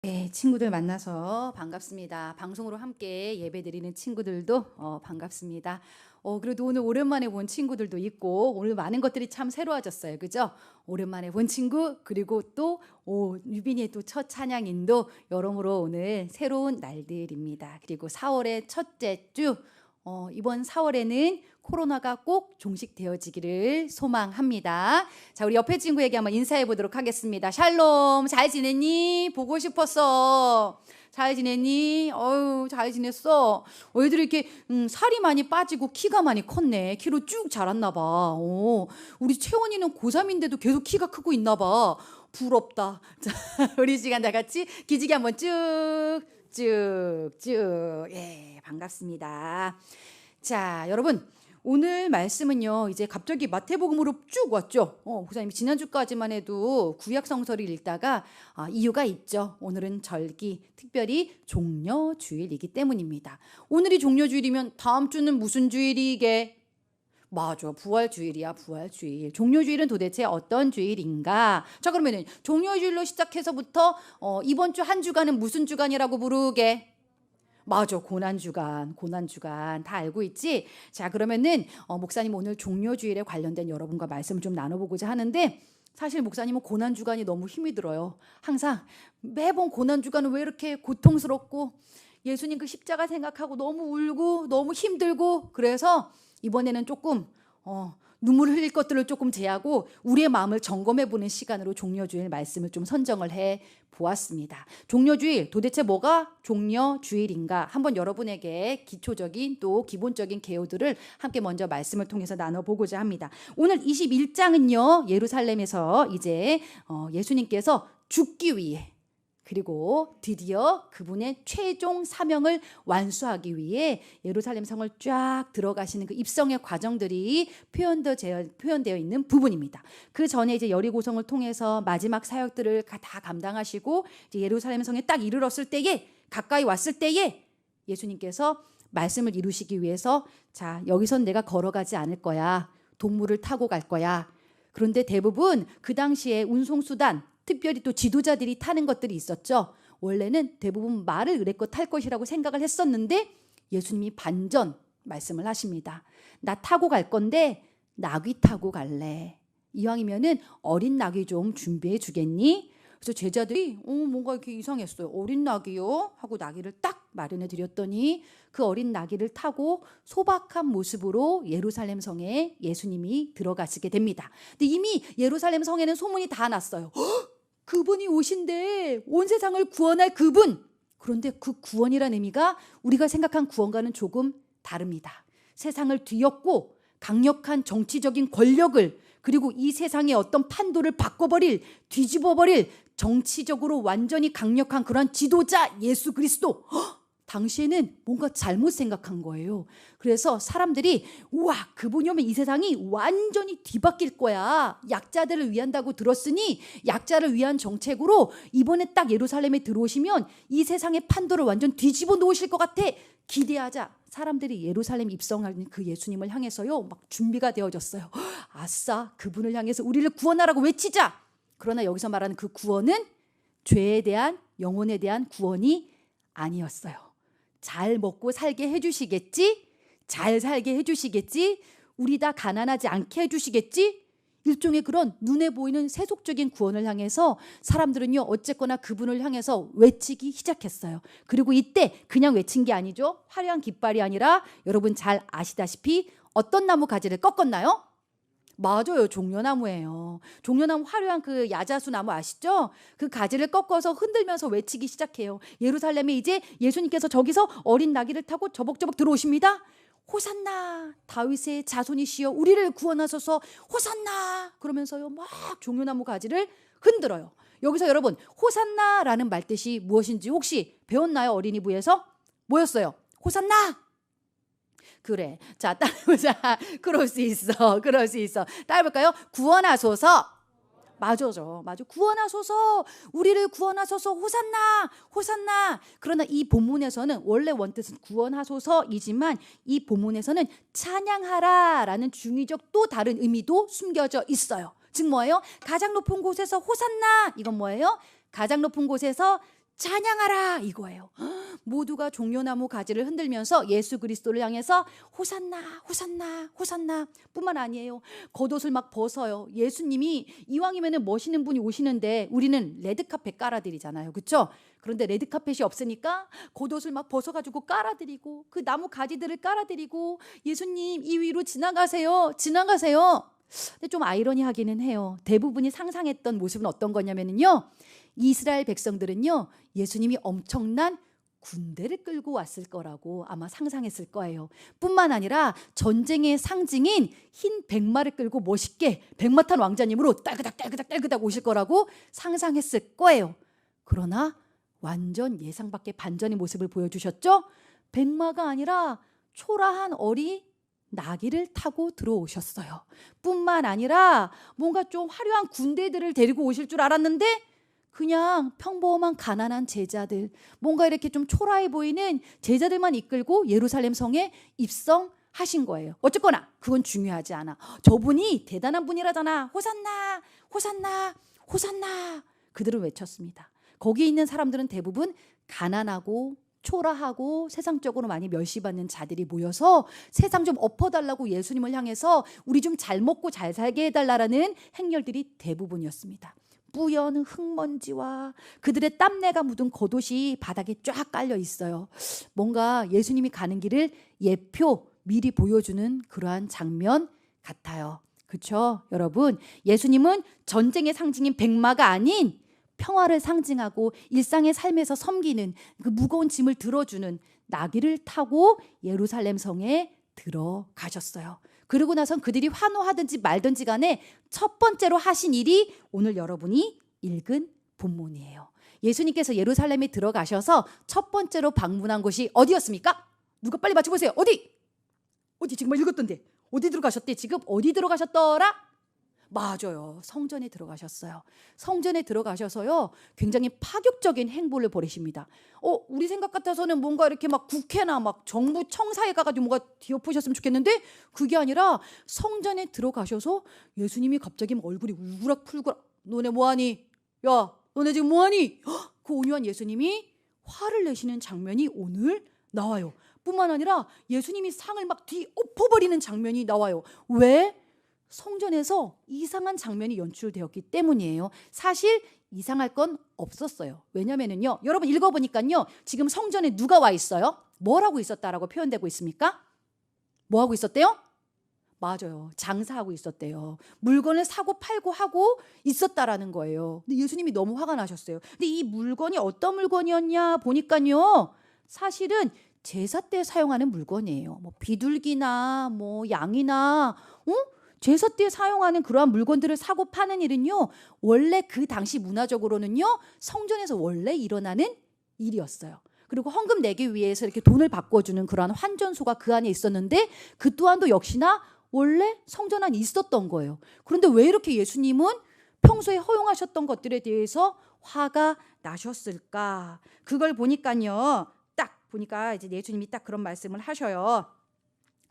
네, 친구들 만나서 반갑습니다. 방송으로 함께 예배드리는 친구들도 반갑습니다. 그래도 오늘 오랜만에 본 친구들도 있고 오늘 많은 것들이 참 새로워졌어요. 그죠? 오랜만에 본 친구 그리고 또 유빈이의 또 첫 찬양인도 여러모로 오늘 새로운 날들입니다. 그리고 4월의 첫째 주 이번 4월에는 코로나가 꼭 종식되어지기를 소망합니다. 자, 우리 옆에 친구에게 한번 인사해 보도록 하겠습니다. 샬롬, 잘 지냈니? 보고 싶었어. 잘 지냈니? 어유, 잘 지냈어. 애들이 이렇게 살이 많이 빠지고 키가 많이 컸네. 키로 쭉 자랐나 봐. 우리 채원이는 고3인데도 계속 키가 크고 있나 봐. 부럽다. 자, 우리 시간 다 같이 기지개 한번 쭉쭉쭉. 예, 반갑습니다. 자, 여러분. 오늘 말씀은요, 이제 갑자기 마태복음으로 쭉 왔죠. 목사님이 지난주까지만 해도 구약 성서를 읽다가 이유가 있죠. 오늘은 절기, 특별히 종려주일이기 때문입니다. 오늘이 종려주일이면 다음 주는 무슨 주일이게? 맞아, 부활주일이야, 부활주일. 종려주일은 도대체 어떤 주일인가? 자, 그러면은 종려주일로 시작해서부터 이번 주 한 주간은 무슨 주간이라고 부르게? 맞아, 고난주간, 고난주간 다 알고 있지? 자, 그러면은 목사님 오늘 종려주일에 관련된 여러분과 말씀을 좀 나눠보고자 하는데, 사실 목사님은 고난주간이 너무 힘이 들어요. 항상 매번 고난주간은 왜 이렇게 고통스럽고 예수님 그 십자가 생각하고 너무 울고 너무 힘들고, 그래서 이번에는 조금 눈물 흘릴 것들을 조금 제하고 우리의 마음을 점검해 보는 시간으로 종려주일 말씀을 좀 선정을 해 보았습니다. 종려주일, 도대체 뭐가 종려주일인가? 한번 여러분에게 기초적인 또 기본적인 개요들을 함께 먼저 말씀을 통해서 나눠보고자 합니다. 오늘 21장은요, 예루살렘에서 이제 예수님께서 죽기 위해, 그리고 드디어 그분의 최종 사명을 완수하기 위해 예루살렘 성을 쫙 들어가시는 그 입성의 과정들이 표현되어 있는 부분입니다. 그 전에 이제 여리고성을 통해서 마지막 사역들을 다 감당하시고 이제 예루살렘 성에 딱 이르렀을 때에, 가까이 왔을 때에 예수님께서 말씀을 이루시기 위해서, 자, 여기선 내가 걸어가지 않을 거야. 동물을 타고 갈 거야. 그런데 대부분 그 당시에 운송수단, 특별히 또 지도자들이 타는 것들이 있었죠. 원래는 대부분 말을 의뢰껏 탈 것이라고 생각을 했었는데 예수님이 반전 말씀을 하십니다. 나 타고 갈 건데 나귀 타고 갈래. 이왕이면은 어린 나귀 좀 준비해 주겠니? 그래서 제자들이 뭔가 이렇게 이상했어요. 어린 나귀요? 하고 나귀를 딱 마련해 드렸더니 그 어린 나귀를 타고 소박한 모습으로 예루살렘 성에 예수님이 들어가시게 됩니다. 근데 이미 예루살렘 성에는 소문이 다 났어요. 그분이 오신대. 온 세상을 구원할 그분. 그런데 그 구원이라는 의미가 우리가 생각한 구원과는 조금 다릅니다. 세상을 뒤엎고 강력한 정치적인 권력을, 그리고 이 세상의 어떤 판도를 바꿔버릴, 뒤집어버릴 정치적으로 완전히 강력한 그런 지도자 예수 그리스도. 당시에는 뭔가 잘못 생각한 거예요. 그래서 사람들이 우와, 그분이 오면 이 세상이 완전히 뒤바뀔 거야. 약자들을 위한다고 들었으니 약자를 위한 정책으로 이번에 딱 예루살렘에 들어오시면 이 세상의 판도를 완전 뒤집어 놓으실 것 같아. 기대하자. 사람들이 예루살렘 입성하는 그 예수님을 향해서요, 막 준비가 되어졌어요. 아싸, 그분을 향해서 우리를 구원하라고 외치자. 그러나 여기서 말하는 그 구원은 죄에 대한, 영혼에 대한 구원이 아니었어요. 잘 먹고 살게 해주시겠지? 잘 살게 해주시겠지? 우리 다 가난하지 않게 해주시겠지? 일종의 그런 눈에 보이는 세속적인 구원을 향해서 사람들은요, 어쨌거나 그분을 향해서 외치기 시작했어요. 그리고 이때 그냥 외친 게 아니죠. 화려한 깃발이 아니라 여러분 잘 아시다시피 어떤 나무 가지를 꺾었나요? 맞아요. 종려나무예요. 종려나무, 화려한 그 야자수 나무 아시죠? 그 가지를 꺾어서 흔들면서 외치기 시작해요. 예루살렘에 이제 예수님께서 저기서 어린 나귀를 타고 저벅저벅 들어오십니다. 호산나, 다윗의 자손이시여 우리를 구원하소서. 호산나. 그러면서요, 막 종려나무 가지를 흔들어요. 여기서 여러분, 호산나라는 말뜻이 무엇인지 혹시 배웠나요? 어린이부에서? 뭐였어요? 호산나. 그래. 자, 따라해보자. 그럴 수 있어. 그럴 수 있어. 따라해볼까요? 구원하소서. 맞아죠. 맞아. 구원하소서. 우리를 구원하소서. 호산나. 호산나. 그러나 이 본문에서는 원래 원뜻은 구원하소서이지만 이 본문에서는 찬양하라라는 중의적 또 다른 의미도 숨겨져 있어요. 즉 뭐예요? 가장 높은 곳에서 호산나. 이건 뭐예요? 가장 높은 곳에서 찬양하라 이거예요. 모두가 종려나무 가지를 흔들면서 예수 그리스도를 향해서 호산나 호산나 호산나 뿐만 아니에요. 겉옷을 막 벗어요. 예수님이 이왕이면 멋있는 분이 오시는데 우리는 레드카펫 깔아드리잖아요. 그렇죠? 그런데 레드카펫이 없으니까 겉옷을 막 벗어가지고 깔아드리고 그 나무 가지들을 깔아드리고 예수님 이 위로 지나가세요. 지나가세요. 근데 좀 아이러니하기는 해요. 대부분이 상상했던 모습은 어떤 거냐면요. 이스라엘 백성들은요. 예수님이 엄청난 군대를 끌고 왔을 거라고 아마 상상했을 거예요. 뿐만 아니라 전쟁의 상징인 흰 백마를 끌고 멋있게 백마 탄 왕자님으로 딸그닥 오실 거라고 상상했을 거예요. 그러나 완전 예상 밖의 반전의 모습을 보여주셨죠? 백마가 아니라 초라한 어리 나귀를 타고 들어오셨어요. 뿐만 아니라 뭔가 좀 화려한 군대들을 데리고 오실 줄 알았는데 그냥 평범한 가난한 제자들, 뭔가 이렇게 좀 초라해 보이는 제자들만 이끌고 예루살렘 성에 입성하신 거예요. 어쨌거나 그건 중요하지 않아. 저분이 대단한 분이라잖아. 호산나 호산나 호산나 그들은 외쳤습니다. 거기 있는 사람들은 대부분 가난하고 초라하고 세상적으로 많이 멸시받는 자들이 모여서 세상 좀 엎어달라고 예수님을 향해서 우리 좀 잘 먹고 잘 살게 해달라는 행렬들이 대부분이었습니다. 뿌연 흙먼지와 그들의 땀내가 묻은 겉옷이 바닥에 쫙 깔려 있어요. 뭔가 예수님이 가는 길을 예표 미리 보여주는 그러한 장면 같아요. 그렇죠? 여러분, 예수님은 전쟁의 상징인 백마가 아닌 평화를 상징하고 일상의 삶에서 섬기는 그 무거운 짐을 들어주는 나귀를 타고 예루살렘 성에 들어가셨어요. 그러고 나선 그들이 환호하든지 말든지 간에 첫 번째로 하신 일이 오늘 여러분이 읽은 본문이에요. 예수님께서 예루살렘에 들어가셔서 첫 번째로 방문한 곳이 어디였습니까? 누가 빨리 맞춰보세요. 어디 지금 읽었던데 어디 들어가셨대? 지금 어디 들어가셨더라? 맞아요. 성전에 들어가셨어요. 성전에 들어가셔서요. 굉장히 파격적인 행보를 벌이십니다. 우리 생각 같아서는 뭔가 이렇게 막 국회나 막 정부 청사에 가가지고 뭔가 뒤엎으셨으면 좋겠는데 그게 아니라 성전에 들어가셔서 예수님이 갑자기 막 얼굴이 울그락불그락 너네 뭐하니? 야 너네 지금 뭐하니? 그 온유한 예수님이 화를 내시는 장면이 오늘 나와요. 뿐만 아니라 예수님이 상을 막 뒤엎어버리는 장면이 나와요. 왜? 성전에서 이상한 장면이 연출되었기 때문이에요. 사실 이상할 건 없었어요. 왜냐면은요, 여러분 읽어보니까요, 지금 성전에 누가 와 있어요? 뭘 하고 있었다라고 표현되고 있습니까? 뭐 하고 있었대요? 맞아요. 장사하고 있었대요. 물건을 사고 팔고 하고 있었다라는 거예요. 근데 예수님이 너무 화가 나셨어요. 근데 이 물건이 어떤 물건이었냐 보니까요, 사실은 제사 때 사용하는 물건이에요. 뭐 비둘기나 뭐 양이나 제사 때 사용하는 그러한 물건들을 사고 파는 일은요. 원래 그 당시 문화적으로는요. 성전에서 원래 일어나는 일이었어요. 그리고 헌금 내기 위해서 이렇게 돈을 바꿔주는 그러한 환전소가 그 안에 있었는데 그 또한도 역시나 원래 성전 안에 있었던 거예요. 그런데 왜 이렇게 예수님은 평소에 허용하셨던 것들에 대해서 화가 나셨을까? 그걸 보니까요. 딱 보니까 이제 예수님이 딱 그런 말씀을 하셔요.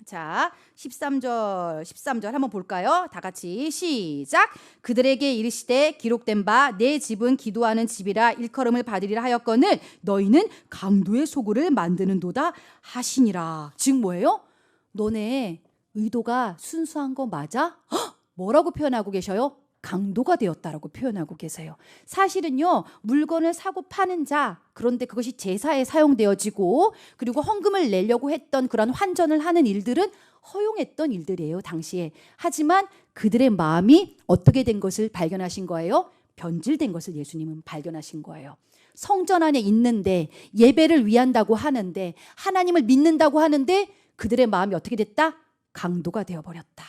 자, 13절 한번 볼까요? 다 같이 시작. 그들에게 이르시되 기록된 바 내 집은 기도하는 집이라 일컬음을 받으리라 하였거늘 너희는 강도의 소굴을 만드는도다 하시니라. 즉 뭐예요? 너네 의도가 순수한 거 맞아? 뭐라고 표현하고 계셔요? 강도가 되었다라고 표현하고 계세요. 사실은요, 물건을 사고 파는 자, 그런데 그것이 제사에 사용되어지고 그리고 헌금을 내려고 했던 그런 환전을 하는 일들은 허용했던 일들이에요, 당시에. 하지만 그들의 마음이 어떻게 된 것을 발견하신 거예요? 변질된 것을 예수님은 발견하신 거예요. 성전 안에 있는데 예배를 위한다고 하는데 하나님을 믿는다고 하는데 그들의 마음이 어떻게 됐다? 강도가 되어버렸다.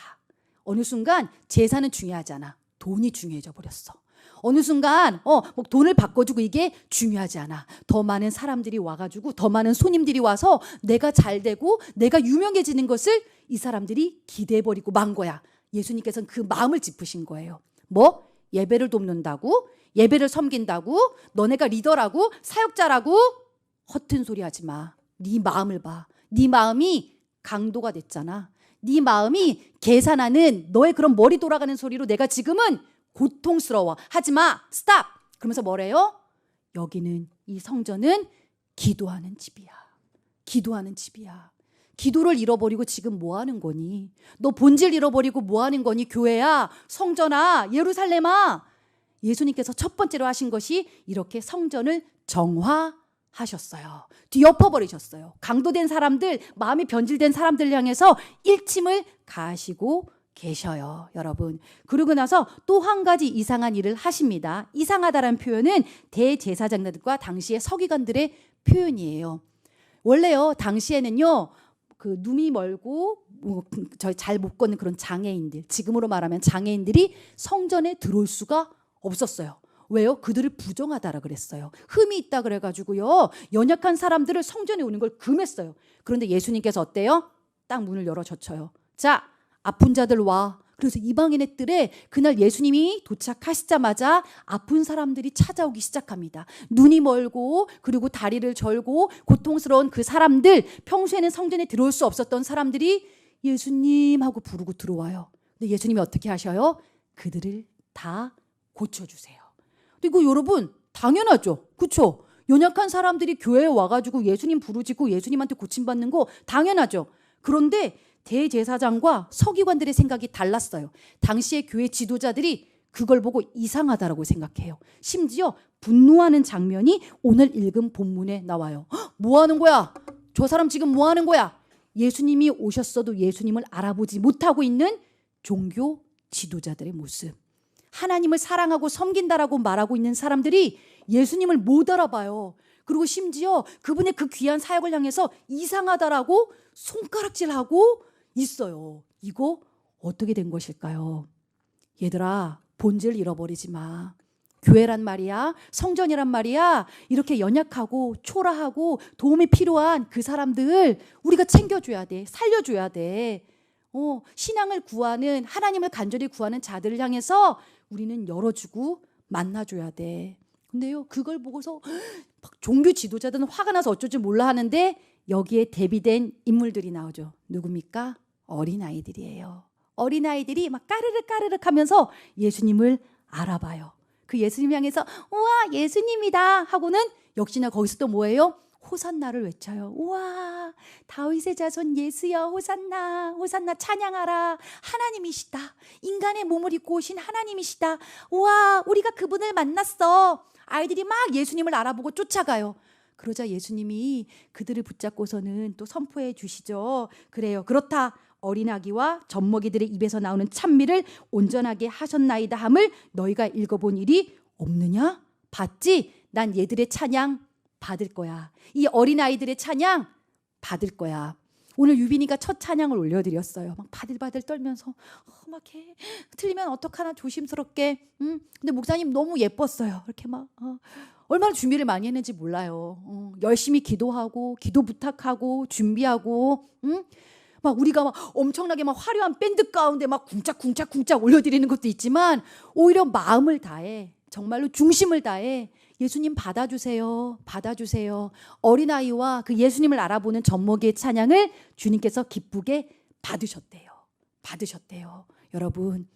어느 순간 제사는 중요하지 않아. 돈이 중요해져 버렸어. 어느 순간 뭐 돈을 바꿔주고 이게 중요하지 않아. 더 많은 사람들이 와가지고 더 많은 손님들이 와서 내가 잘 되고 내가 유명해지는 것을 이 사람들이 기대해버리고 만 거야. 예수님께서는 그 마음을 짚으신 거예요. 뭐? 예배를 돕는다고? 예배를 섬긴다고? 너네가 리더라고? 사역자라고? 허튼 소리 하지 마. 네 마음을 봐. 네 마음이 강도가 됐잖아. 네 마음이 계산하는 너의 그런 머리 돌아가는 소리로 내가 지금은 고통스러워. 하지 마. 스탑. 그러면서 뭐래요? 여기는 이 성전은 기도하는 집이야. 기도하는 집이야. 기도를 잃어버리고 지금 뭐 하는 거니? 너 본질 잃어버리고 뭐 하는 거니? 교회야, 성전아, 예루살렘아. 예수님께서 첫 번째로 하신 것이 이렇게 성전을 정화하셨어요. 뒤엎어버리셨어요. 강도된 사람들, 마음이 변질된 사람들 향해서 일침을 가하시고 계셔요, 여러분. 그러고 나서 또 한 가지 이상한 일을 하십니다. 이상하다라는 표현은 대제사장들과 당시의 서기관들의 표현이에요. 원래요, 당시에는요, 그 눈이 멀고 저희 잘 못 걷는 그런 장애인들, 지금으로 말하면 장애인들이 성전에 들어올 수가 없었어요. 왜요? 그들을 부정하다라 그랬어요. 흠이 있다 그래가지고요, 연약한 사람들을 성전에 오는 걸 금했어요. 그런데 예수님께서 어때요? 딱 문을 열어 젖혀요. 자, 아픈 자들 와. 그래서 이방인의 뜰에 그날 예수님이 도착하시자마자 아픈 사람들이 찾아오기 시작합니다. 눈이 멀고 그리고 다리를 절고 고통스러운 그 사람들, 평소에는 성전에 들어올 수 없었던 사람들이 예수님 하고 부르고 들어와요. 근데 예수님이 어떻게 하셔요? 그들을 다 고쳐주세요. 그리고 여러분, 당연하죠. 그렇죠? 연약한 사람들이 교회에 와가지고 예수님 부르짖고 예수님한테 고침받는 거 당연하죠. 그런데 대제사장과 서기관들의 생각이 달랐어요. 당시의 교회 지도자들이 그걸 보고 이상하다라고 생각해요. 심지어 분노하는 장면이 오늘 읽은 본문에 나와요. 뭐 하는 거야? 저 사람 지금 뭐 하는 거야? 예수님이 오셨어도 예수님을 알아보지 못하고 있는 종교 지도자들의 모습. 하나님을 사랑하고 섬긴다라고 말하고 있는 사람들이 예수님을 못 알아봐요. 그리고 심지어 그분의 그 귀한 사역을 향해서 이상하다라고 손가락질하고 있어요. 이거 어떻게 된 것일까요? 얘들아, 본질 잃어버리지 마. 교회란 말이야, 성전이란 말이야, 이렇게 연약하고 초라하고 도움이 필요한 그 사람들 우리가 챙겨줘야 돼. 살려줘야 돼. 신앙을 구하는, 하나님을 간절히 구하는 자들을 향해서 우리는 열어주고 만나줘야 돼. 근데요, 그걸 보고서 막 종교 지도자들은 화가 나서 어쩔 줄 몰라 하는데 여기에 대비된 인물들이 나오죠. 누굽니까? 어린아이들이에요. 어린아이들이 막 까르륵 까르륵 하면서 예수님을 알아봐요. 그 예수님 향해서 우와, 예수님이다 하고는 역시나 거기서 또 뭐예요? 호산나를 외쳐요. 우와, 다윗의 자손 예수여, 호산나, 호산나, 찬양하라. 하나님이시다. 인간의 몸을 입고 오신 하나님이시다. 우와, 우리가 그분을 만났어. 아이들이 막 예수님을 알아보고 쫓아가요. 그러자 예수님이 그들을 붙잡고서는 또 선포해 주시죠. 그래요, 그렇다. 어린아기와 젖먹이들의 입에서 나오는 찬미를 온전하게 하셨나이다 함을 너희가 읽어본 일이 없느냐? 봤지? 난 얘들의 찬양 받을 거야. 이 어린아이들의 찬양 받을 거야. 오늘 유빈이가 첫 찬양을 올려드렸어요. 막 바들바들 떨면서 막 해. 틀리면 어떡하나 조심스럽게. 근데 목사님 너무 예뻤어요. 이렇게 막 얼마나 준비를 많이 했는지 몰라요. 열심히 기도하고 기도 부탁하고 준비하고 막 우리가 막 엄청나게 막 화려한 밴드 가운데 막 쿵짝쿵짝쿵짝 올려드리는 것도 있지만 오히려 마음을 다해, 정말로 중심을 다해 예수님 받아주세요. 받아주세요. 어린아이와 그 예수님을 알아보는 젖먹이의 찬양을 주님께서 기쁘게 받으셨대요. 받으셨대요. 여러분,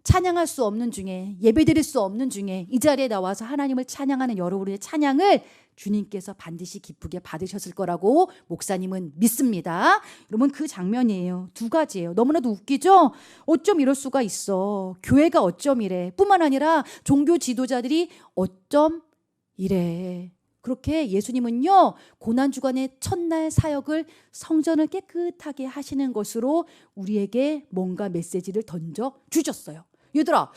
찬양할 수 없는 중에, 예배드릴 수 없는 중에 이 자리에 나와서 하나님을 찬양하는 여러분의 찬양을 주님께서 반드시 기쁘게 받으셨을 거라고 목사님은 믿습니다. 여러분, 그 장면이에요. 두 가지예요. 너무나도 웃기죠? 어쩜 이럴 수가 있어. 교회가 어쩜 이래. 뿐만 아니라 종교 지도자들이 어쩜 이래. 그렇게 예수님은요, 고난주간의 첫날 사역을 성전을 깨끗하게 하시는 것으로 우리에게 뭔가 메시지를 던져 주셨어요. 얘들아,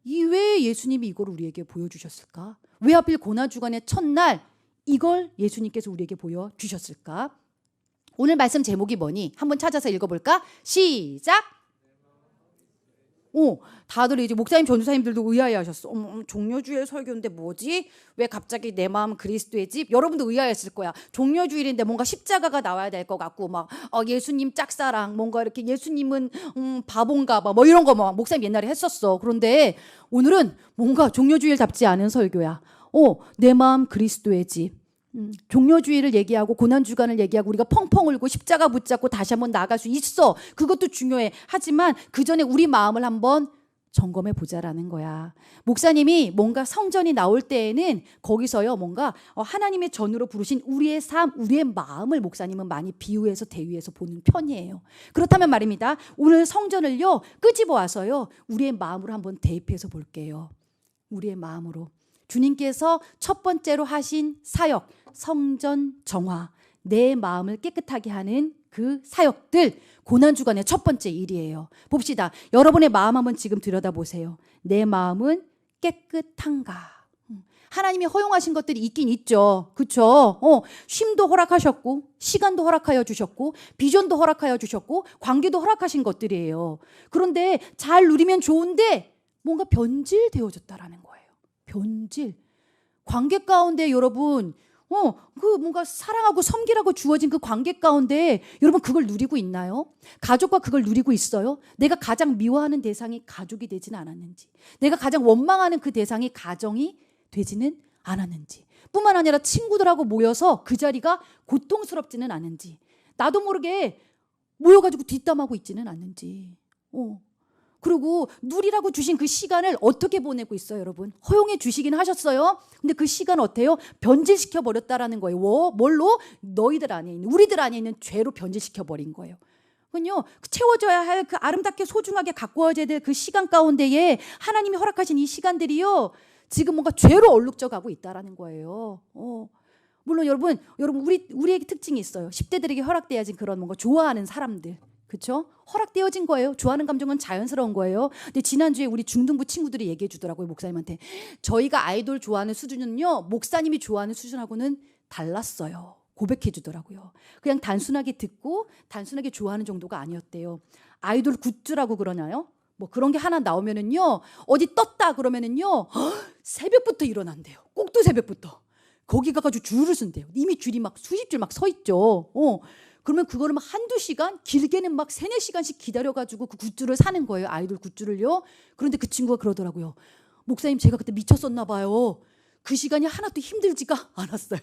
왜 예수님이 이걸 우리에게 보여주셨을까? 왜 하필 고난주간의 첫날 이걸 예수님께서 우리에게 보여주셨을까? 오늘 말씀 제목이 뭐니? 한번 찾아서 읽어볼까? 시작! 다들 이제 목사님, 전도사님들도 의아해하셨어. 종려주일 설교인데 뭐지? 왜 갑자기 내 마음 그리스도의 집? 여러분도 의아했을 거야. 종려주일인데 뭔가 십자가가 나와야 될 것 같고 막 예수님 짝사랑, 뭔가 이렇게 예수님은 바본가 봐, 뭐 이런 거 막 목사님 옛날에 했었어. 그런데 오늘은 뭔가 종려주일답지 않은 설교야. 내 마음 그리스도의 집. 종려주의를 얘기하고 고난주간을 얘기하고 우리가 펑펑 울고 십자가 붙잡고 다시 한번 나아갈 수 있어. 그것도 중요해. 하지만 그 전에 우리 마음을 한번 점검해 보자라는 거야. 목사님이 뭔가 성전이 나올 때에는 거기서요 뭔가 하나님의 전으로 부르신 우리의 삶, 우리의 마음을 목사님은 많이 비유해서 대유해서 보는 편이에요. 그렇다면 말입니다. 오늘 성전을요 끄집어 와서요 우리의 마음으로 한번 대입해서 볼게요. 우리의 마음으로 주님께서 첫 번째로 하신 사역, 성전 정화, 내 마음을 깨끗하게 하는 그 사역들, 고난주간의 첫 번째 일이에요. 봅시다. 여러분의 마음 한번 지금 들여다보세요. 내 마음은 깨끗한가? 하나님이 허용하신 것들이 있긴 있죠. 그렇죠? 쉼도 허락하셨고 시간도 허락하여 주셨고 비전도 허락하여 주셨고 관계도 허락하신 것들이에요. 그런데 잘 누리면 좋은데 뭔가 변질되어졌다라는 거예요. 변질. 관계 가운데 여러분 그 뭔가 사랑하고 섬기라고 주어진 그 관계 가운데 여러분 그걸 누리고 있나요? 가족과 그걸 누리고 있어요? 내가 가장 미워하는 대상이 가족이 되지는 않았는지, 내가 가장 원망하는 그 대상이 가정이 되지는 않았는지, 뿐만 아니라 친구들하고 모여서 그 자리가 고통스럽지는 않은지, 나도 모르게 모여가지고 뒷담하고 있지는 않는지, 그리고 누리라고 주신 그 시간을 어떻게 보내고 있어요, 여러분? 허용해 주시긴 하셨어요. 근데 그 시간 어때요? 변질시켜 버렸다라는 거예요. 뭘로? 너희들 안에 있는, 우리들 안에 있는 죄로 변질시켜 버린 거예요. 그건요, 채워져야 할 그 아름답게 소중하게 가꾸어져야 될 그 시간 가운데에 하나님이 허락하신 이 시간들이요, 지금 뭔가 죄로 얼룩져 가고 있다라는 거예요. 물론 여러분 우리에게 특징이 있어요. 10대들에게 허락되어진 그런 뭔가 좋아하는 사람들. 그렇죠? 허락되어진 거예요. 좋아하는 감정은 자연스러운 거예요. 근데 지난주에 우리 중등부 친구들이 얘기해 주더라고요. 목사님한테. 저희가 아이돌 좋아하는 수준은요, 목사님이 좋아하는 수준하고는 달랐어요. 고백해 주더라고요. 그냥 단순하게 듣고 단순하게 좋아하는 정도가 아니었대요. 아이돌 굿즈라고 그러나요? 뭐 그런 게 하나 나오면은요, 어디 떴다 그러면은요, 새벽부터 일어난대요. 꼭두 새벽부터. 거기 가가지고 줄을 쓴대요. 이미 줄이 막 수십 줄 막 서 있죠. 그러면 그거를 막 한두 시간, 길게는 막 3-4시간씩 기다려가지고 그 굿즈를 사는 거예요. 아이돌 굿즈를요. 그런데 그 친구가 그러더라고요. 목사님, 제가 그때 미쳤었나 봐요. 그 시간이 하나도 힘들지가 않았어요.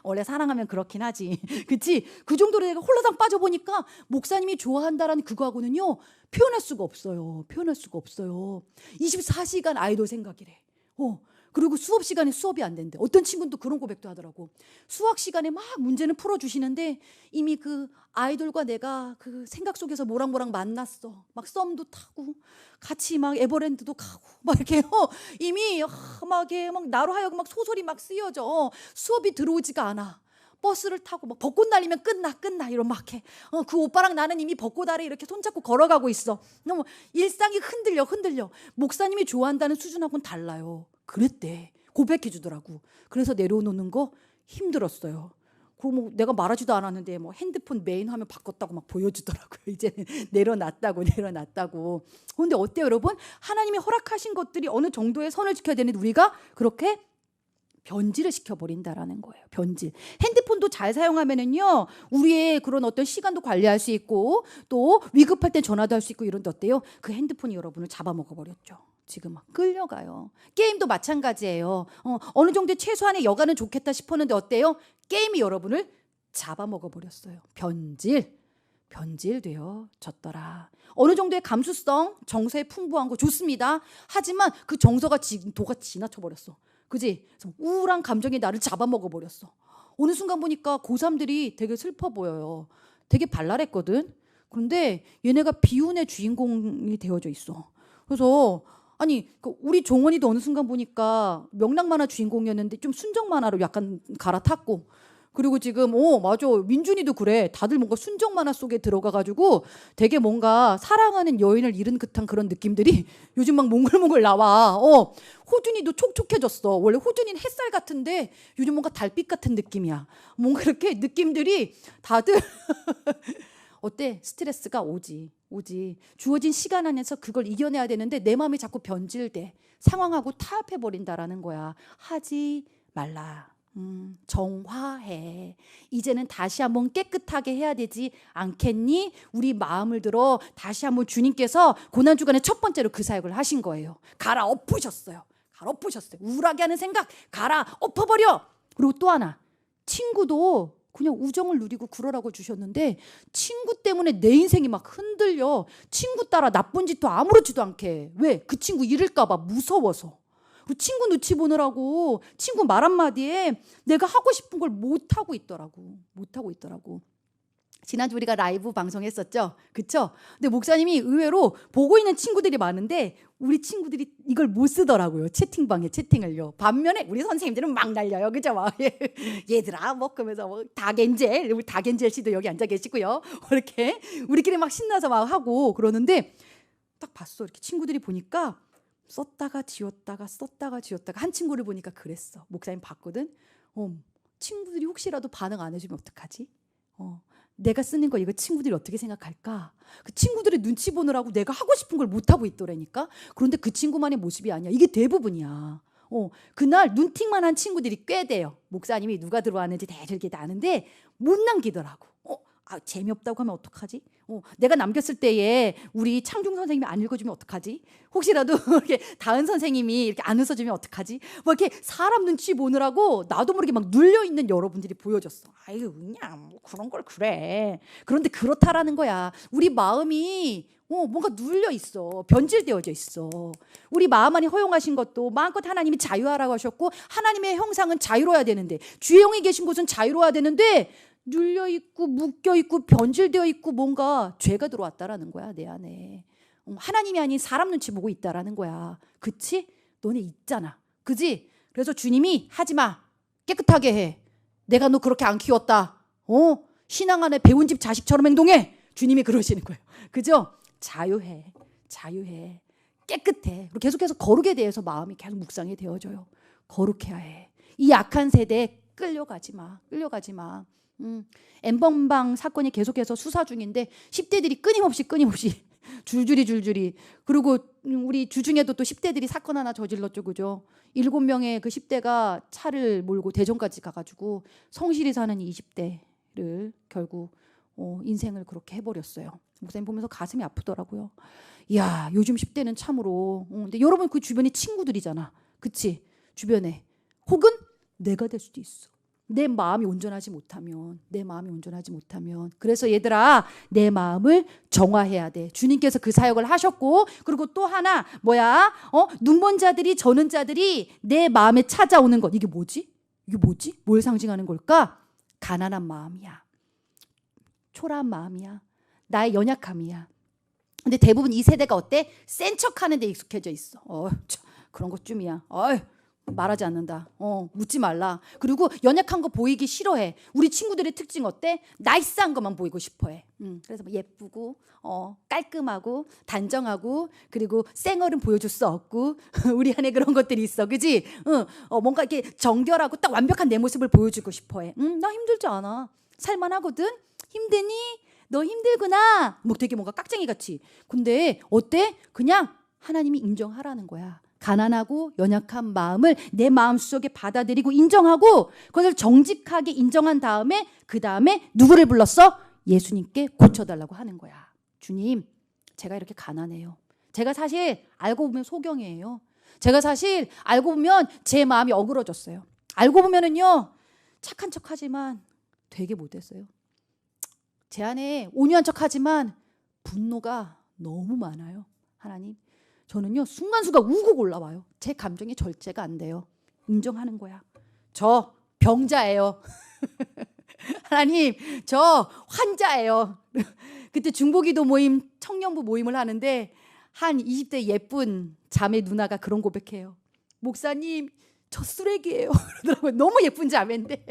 원래 사랑하면 그렇긴 하지. 그치? 그 정도로 내가 홀라당 빠져보니까 목사님이 좋아한다라는 그거하고는요, 표현할 수가 없어요. 표현할 수가 없어요. 24시간 아이돌 생각이래. 그리고 수업 시간에 수업이 안 된대. 어떤 친구는 또 그런 고백도 하더라고. 수학 시간에 막 문제는 풀어주시는데 이미 그 아이돌과 내가 그 생각 속에서 모락모락 만났어. 막 썸도 타고 같이 막 에버랜드도 가고 막 이렇게 이미 막 나로 하여금 막 소설이 막 쓰여져. 수업이 들어오지가 않아. 버스를 타고 막 벚꽃 날리면 끝나 이런 막 해. 그 오빠랑 나는 이미 벚꽃 아래 이렇게 손잡고 걸어가고 있어. 너무 일상이 흔들려. 목사님이 좋아한다는 수준하고는 달라요. 그랬대. 고백해 주더라고. 그래서 내려놓는 거 힘들었어요. 그리고 뭐 내가 말하지도 않았는데 뭐 핸드폰 메인 화면 바꿨다고 막 보여주더라고요. 이제는 내려놨다고. 그런데 어때요, 여러분? 하나님이 허락하신 것들이 어느 정도의 선을 지켜야 되는데 우리가 그렇게 변질을 시켜버린다라는 거예요. 변질. 핸드폰도 잘 사용하면은요, 우리의 그런 어떤 시간도 관리할 수 있고 또 위급할 때 전화도 할 수 있고 이런데 어때요? 그 핸드폰이 여러분을 잡아먹어버렸죠. 지금 막 끌려가요. 게임도 마찬가지예요. 어느 정도 최소한의 여가는 좋겠다 싶었는데 어때요? 게임이 여러분을 잡아먹어버렸어요. 변질되어졌더라. 어느 정도의 감수성, 정서에 풍부한 거 좋습니다. 하지만 그 정서가 도가 지나쳐버렸어. 그지? 우울한 감정이 나를 잡아먹어버렸어. 어느 순간 보니까 고3들이 되게 슬퍼 보여요. 되게 발랄했거든. 그런데 얘네가 비운의 주인공이 되어져 있어. 그래서 아니 우리 종원이도 어느 순간 보니까 명랑 만화 주인공이었는데 좀 순정 만화로 약간 갈아탔고, 그리고 지금 맞아, 민준이도 그래. 다들 뭔가 순정 만화 속에 들어가가지고 되게 뭔가 사랑하는 여인을 잃은 듯한 그런 느낌들이 요즘 막 몽글몽글 나와. 호준이도 촉촉해졌어. 원래 호준이는 햇살 같은데 요즘 뭔가 달빛 같은 느낌이야. 뭔가 이렇게 느낌들이 다들 어때? 스트레스가 오지. 주어진 시간 안에서 그걸 이겨내야 되는데 내 마음이 자꾸 변질돼. 상황하고 타협해버린다라는 거야. 하지 말라. 정화해. 이제는 다시 한번 깨끗하게 해야 되지 않겠니? 우리 마음을 들어 다시 한번 주님께서 고난주간에 첫 번째로 그 사역을 하신 거예요. 갈아엎으셨어요. 우울하게 하는 생각 갈아엎어버려. 그리고 또 하나, 친구도 그냥 우정을 누리고 그러라고 주셨는데 친구 때문에 내 인생이 막 흔들려. 친구 따라 나쁜 짓도 아무렇지도 않게. 왜? 그 친구 잃을까 봐 무서워서. 그리고 친구 눈치 보느라고 친구 말 한마디에 내가 하고 싶은 걸 못하고 있더라고. 못하고 있더라고. 지난주 우리가 라이브 방송했었죠? 그쵸? 근데 목사님이 의외로 보고 있는 친구들이 많은데 우리 친구들이 이걸 못 쓰더라고요. 채팅방에 채팅을요. 반면에 우리 선생님들은 막 날려요. 그죠? 막 얘들아 뭐 그러면서 뭐 다겐젤, 우리 다겐젤 씨도 여기 앉아 계시고요. 이렇게 우리끼리 막 신나서 막 하고 그러는데 딱 봤어. 이렇게 친구들이 보니까 썼다가 지웠다가 썼다가 지웠다가 한 친구를 보니까 그랬어. 목사님 봤거든. 친구들이 혹시라도 반응 안 해주면 어떡하지? 내가 쓰는 거 이거 친구들이 어떻게 생각할까? 그 친구들의 눈치 보느라고 내가 하고 싶은 걸 못하고 있더라니까. 그런데 그 친구만의 모습이 아니야. 이게 대부분이야. 그날 눈팅만 한 친구들이 꽤 돼요. 목사님이 누가 들어왔는지 대충 이렇게 아는데 못 남기더라고. 재미없다고 하면 어떡하지? 내가 남겼을 때에 우리 창중 선생님이 안 읽어주면 어떡하지? 혹시라도 이렇게 다은 선생님이 이렇게 안 웃어주면 어떡하지? 뭐 이렇게 사람 눈치 보느라고 나도 모르게 막 눌려 있는 여러분들이 보여줬어. 아유 그냥 뭐 그런 걸 그래. 그런데 그렇다라는 거야. 우리 마음이 뭔가 눌려 있어. 변질되어져 있어. 우리 마음 안에 허용하신 것도 마음껏 하나님이 자유하라고 하셨고 하나님의 형상은 자유로워야 되는데 주의 영이 계신 곳은 자유로워야 되는데 눌려있고 묶여있고 변질되어 있고 뭔가 죄가 들어왔다라는 거야 내 안에. 하나님이 아닌 사람 눈치 보고 있다라는 거야. 그치? 너네 있잖아. 그지? 그래서 주님이 하지마. 깨끗하게 해. 내가 너 그렇게 안 키웠다. 신앙 안에 배운 집 자식처럼 행동해. 주님이 그러시는 거예요. 그죠? 자유해. 자유해. 깨끗해. 그리고 계속해서 거룩에 대해서 마음이 계속 묵상이 되어져요. 거룩해야 해. 이 약한 세대에 끌려가지 마. 끌려가지 마. 엠번방 사건이 계속해서 수사 중인데 10대들이 끊임없이 줄줄이 그리고 우리 주중에도 또 10대들이 사건 하나 저질렀죠. 그죠? 7명의 그 10대가 차를 몰고 대전까지 가가지고 성실히 사는 20대를 결국 인생을 그렇게 해버렸어요. 목사님 보면서 가슴이 아프더라고요. 이야 요즘 10대는 참으로 근데 여러분 그 주변에 친구들이잖아. 그치? 주변에 혹은 내가 될 수도 있어. 내 마음이 온전하지 못하면 그래서 얘들아 내 마음을 정화해야 돼. 주님께서 그 사역을 하셨고 그리고 또 하나 뭐야? 눈먼 자들이 저는 자들이 내 마음에 찾아오는 것 이게 뭐지? 뭘 상징하는 걸까? 가난한 마음이야. 초라한 마음이야. 나의 연약함이야. 근데 대부분 이 세대가 어때? 센 척하는 데 익숙해져 있어. 그런 것쯤이야. 말하지 않는다. 묻지 말라. 그리고 연약한 거 보이기 싫어해. 우리 친구들의 특징 어때? 나이스한 것만 보이고 싶어해. 그래서 뭐 예쁘고 깔끔하고 단정하고 그리고 쌩얼은 보여줄 수 없고 우리 안에 그런 것들이 있어. 그지? 뭔가 이렇게 정결하고 딱 완벽한 내 모습을 보여주고 싶어해. 나 힘들지 않아. 살만하거든? 힘드니? 너 힘들구나. 뭐 되게 뭔가 깍쟁이 같이. 근데 어때? 그냥 하나님이 인정하라는 거야. 가난하고 연약한 마음을 내 마음속에 받아들이고 인정하고 그것을 정직하게 인정한 다음에 그 다음에 누구를 불렀어? 예수님께 고쳐달라고 하는 거야. 주님 제가 이렇게 가난해요. 제가 사실 알고 보면 소경이에요. 제가 사실 알고 보면 제 마음이 어그러졌어요. 알고 보면은요 착한 척하지만 되게 못했어요. 제 안에 온유한 척하지만 분노가 너무 많아요. 하나님 저는요 순간순간 우고 올라와요. 제 감정이 절제가 안 돼요. 인정하는 거야. 저 병자예요. 하나님 저 환자예요. 그때 중보기도 모임 청년부 모임을 하는데 한 20대 예쁜 자매 누나가 그런 고백해요. 목사님 저 쓰레기예요. 그러더라고요. 너무 예쁜 자매인데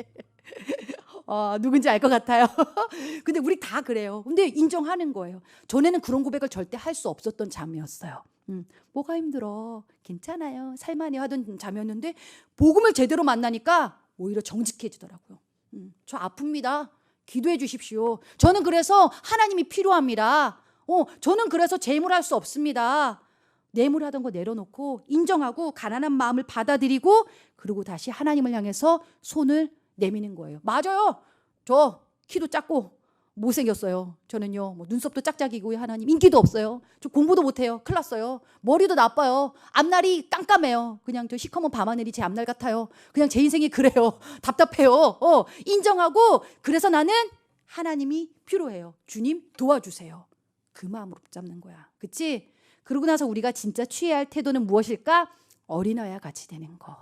누군지 알 것 같아요. 근데 우리 다 그래요. 근데 인정하는 거예요. 전에는 그런 고백을 절대 할 수 없었던 자매였어요. 뭐가 힘들어 괜찮아요 살만해 하던 자매였는데 복음을 제대로 만나니까 오히려 정직해지더라고요. 저 아픕니다. 기도해 주십시오. 저는 그래서 하나님이 필요합니다. 저는 그래서 재물할 수 없습니다. 뇌물하던 거 내려놓고 인정하고 가난한 마음을 받아들이고 그리고 다시 하나님을 향해서 손을 내미는 거예요. 맞아요. 저 키도 작고 못생겼어요. 저는요, 뭐 눈썹도 짝짝이고 하나님 인기도 없어요. 저 공부도 못해요. 큰일 났어요. 머리도 나빠요. 앞날이 깜깜해요. 그냥 저 시커먼 밤하늘이 제 앞날 같아요. 그냥 제 인생이 그래요. 답답해요. 인정하고 그래서 나는 하나님이 필요해요. 주님 도와주세요. 그 마음으로 붙잡는 거야. 그치? 그러고 나서 우리가 진짜 취해야 할 태도는 무엇일까? 어린아이와 같이 되는 거.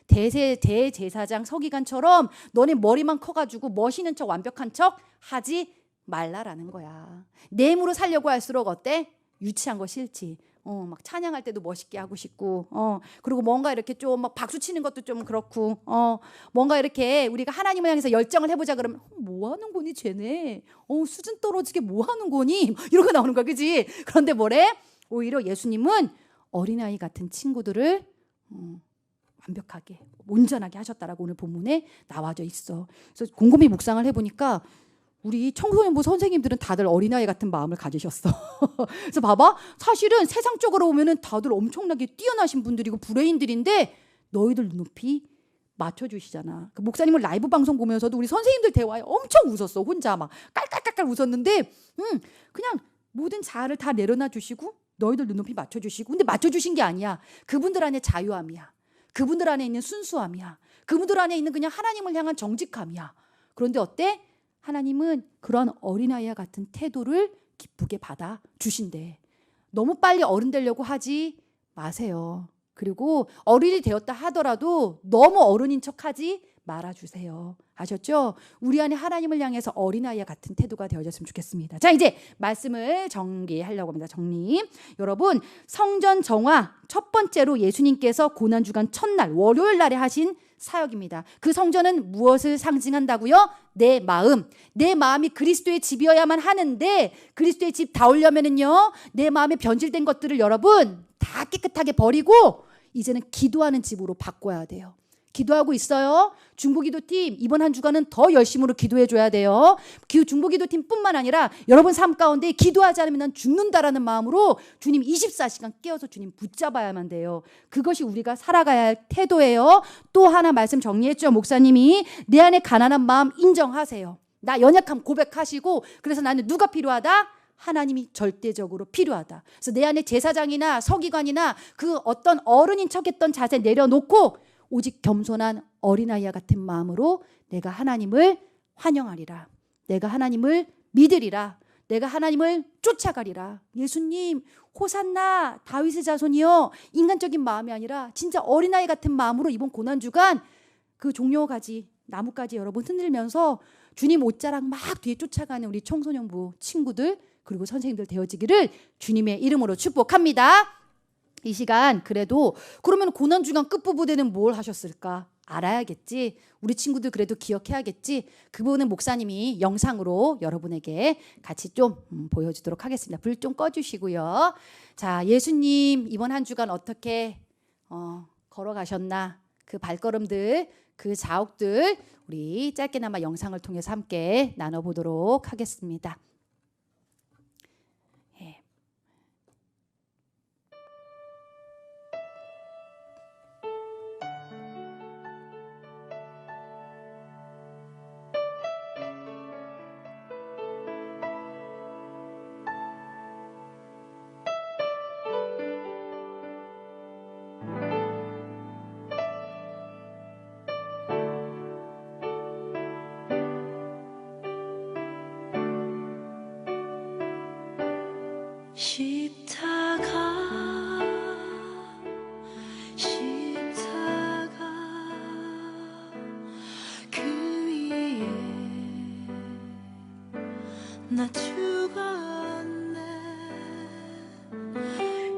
대제사장 서기관처럼 너네 머리만 커가지고 멋있는 척 완벽한 척 하지 말라라는 거야. 내 힘으로 살려고 할수록 어때? 유치한 거 싫지. 막 찬양할 때도 멋있게 하고 싶고, 그리고 뭔가 이렇게 좀 막 박수 치는 것도 좀 그렇고, 뭔가 이렇게 우리가 하나님을 향해서 열정을 해보자 그러면 뭐 하는 거니 쟤네? 수준 떨어지게 뭐 하는 거니? 이런 거 나오는 거야, 그지? 그런데 뭐래? 오히려 예수님은 어린아이 같은 친구들을 완벽하게 온전하게 하셨다라고 오늘 본문에 나와져 있어. 그래서 곰곰이 묵상을 해보니까 우리 청소년부 선생님들은 다들 어린아이 같은 마음을 가지셨어. 그래서 봐봐, 사실은 세상적으로 보면은 다들 엄청나게 뛰어나신 분들이고 브레인들인데 너희들 눈높이 맞춰주시잖아. 그 목사님은 라이브 방송 보면서도 우리 선생님들 대화에 엄청 웃었어. 혼자 막 깔깔깔깔 웃었는데 그냥 모든 자아를 다 내려놔 주시고 너희들 눈높이 맞춰주시고, 근데 맞춰주신 게 아니야. 그분들 안에 자유함이야. 그분들 안에 있는 순수함이야. 그분들 안에 있는 그냥 하나님을 향한 정직함이야. 그런데 어때? 하나님은 그런 어린아이와 같은 태도를 기쁘게 받아주신대. 너무 빨리 어른 되려고 하지 마세요. 그리고 어른이 되었다 하더라도 너무 어른인 척하지 말아주세요. 아셨죠? 우리 안에 하나님을 향해서 어린아이와 같은 태도가 되어졌으면 좋겠습니다. 자, 이제 말씀을 정리하려고 합니다. 정리. 여러분, 성전 정화 첫 번째로 예수님께서 고난주간 첫날 월요일 날에 하신 사역입니다. 그 성전은 무엇을 상징한다고요? 내 마음. 내 마음이 그리스도의 집이어야만 하는데 그리스도의 집 다 오려면은요, 내 마음에 변질된 것들을 여러분 다 깨끗하게 버리고 이제는 기도하는 집으로 바꿔야 돼요. 기도하고 있어요. 중보기도팀 이번 한 주간은 더 열심으로 기도해줘야 돼요. 중보기도팀뿐만 아니라 여러분 삶 가운데 기도하지 않으면 난 죽는다라는 마음으로 주님 24시간 깨어서 주님 붙잡아야만 돼요. 그것이 우리가 살아가야 할 태도예요. 또 하나 말씀 정리했죠. 목사님이 내 안에 가난한 마음 인정하세요. 나 연약함 고백하시고, 그래서 나는 누가 필요하다? 하나님이 절대적으로 필요하다. 그래서 내 안에 제사장이나 서기관이나 그 어떤 어른인 척했던 자세 내려놓고 오직 겸손한 어린아이와 같은 마음으로 내가 하나님을 환영하리라. 내가 하나님을 믿으리라. 내가 하나님을 쫓아가리라. 예수님 호산나 다윗의 자손이여. 인간적인 마음이 아니라 진짜 어린아이 같은 마음으로 이번 고난주간 그 종려가지 나뭇가지 여러분 흔들면서 주님 옷자락 막 뒤에 쫓아가는 우리 청소년부 친구들 그리고 선생님들 되어지기를 주님의 이름으로 축복합니다. 이 시간 그래도 그러면 고난주간 끝부분에는 뭘 하셨을까 알아야겠지. 우리 친구들 그래도 기억해야겠지. 그 부분은 목사님이 영상으로 여러분에게 같이 좀 보여주도록 하겠습니다. 불 좀 꺼주시고요. 자, 예수님 이번 한 주간 어떻게 걸어가셨나, 그 발걸음들, 그 자옥들 우리 짧게나마 영상을 통해서 함께 나눠보도록 하겠습니다. 십자가 그 위에 나 죽었네.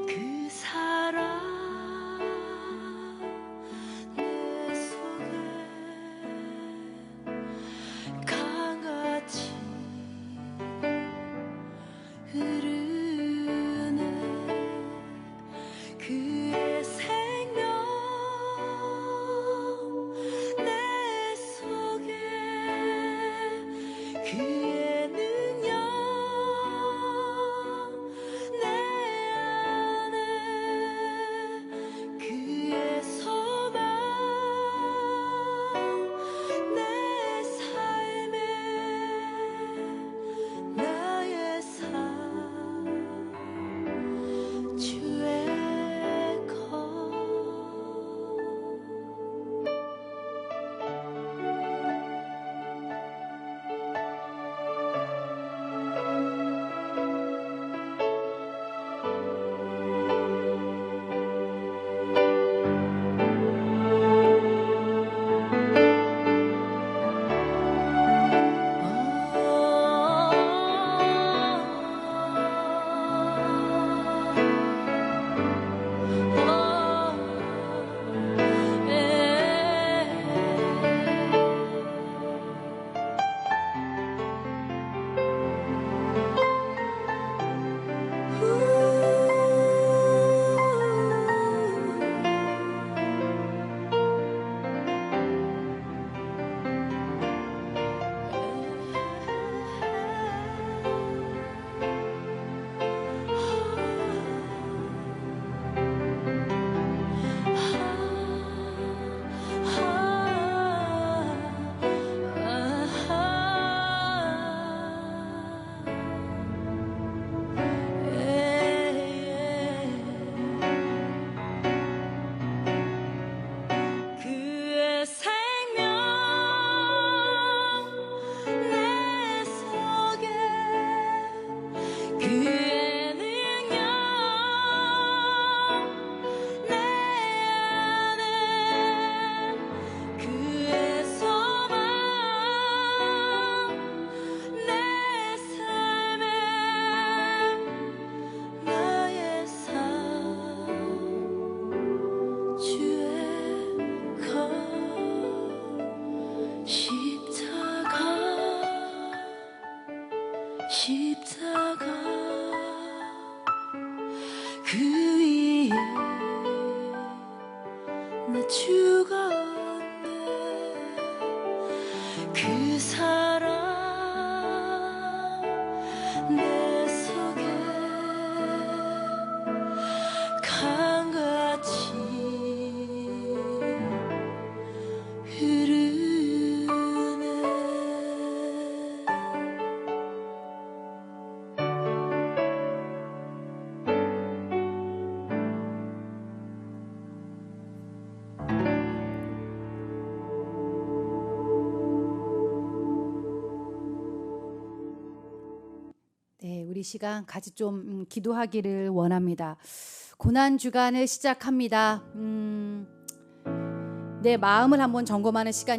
그 사랑 내 속에 강같이 흐르네. 그의 생명 내 속에 그의 능력 내 안에 그의 소망 내 삶에 죽었네. 그 사랑 내 속에 강같이 흐르네. 네, 우리 시간 같이 좀 기도하기를 원합니다. 고난 주간을 시작합니다. 내 마음을 한번 점검하는 시간이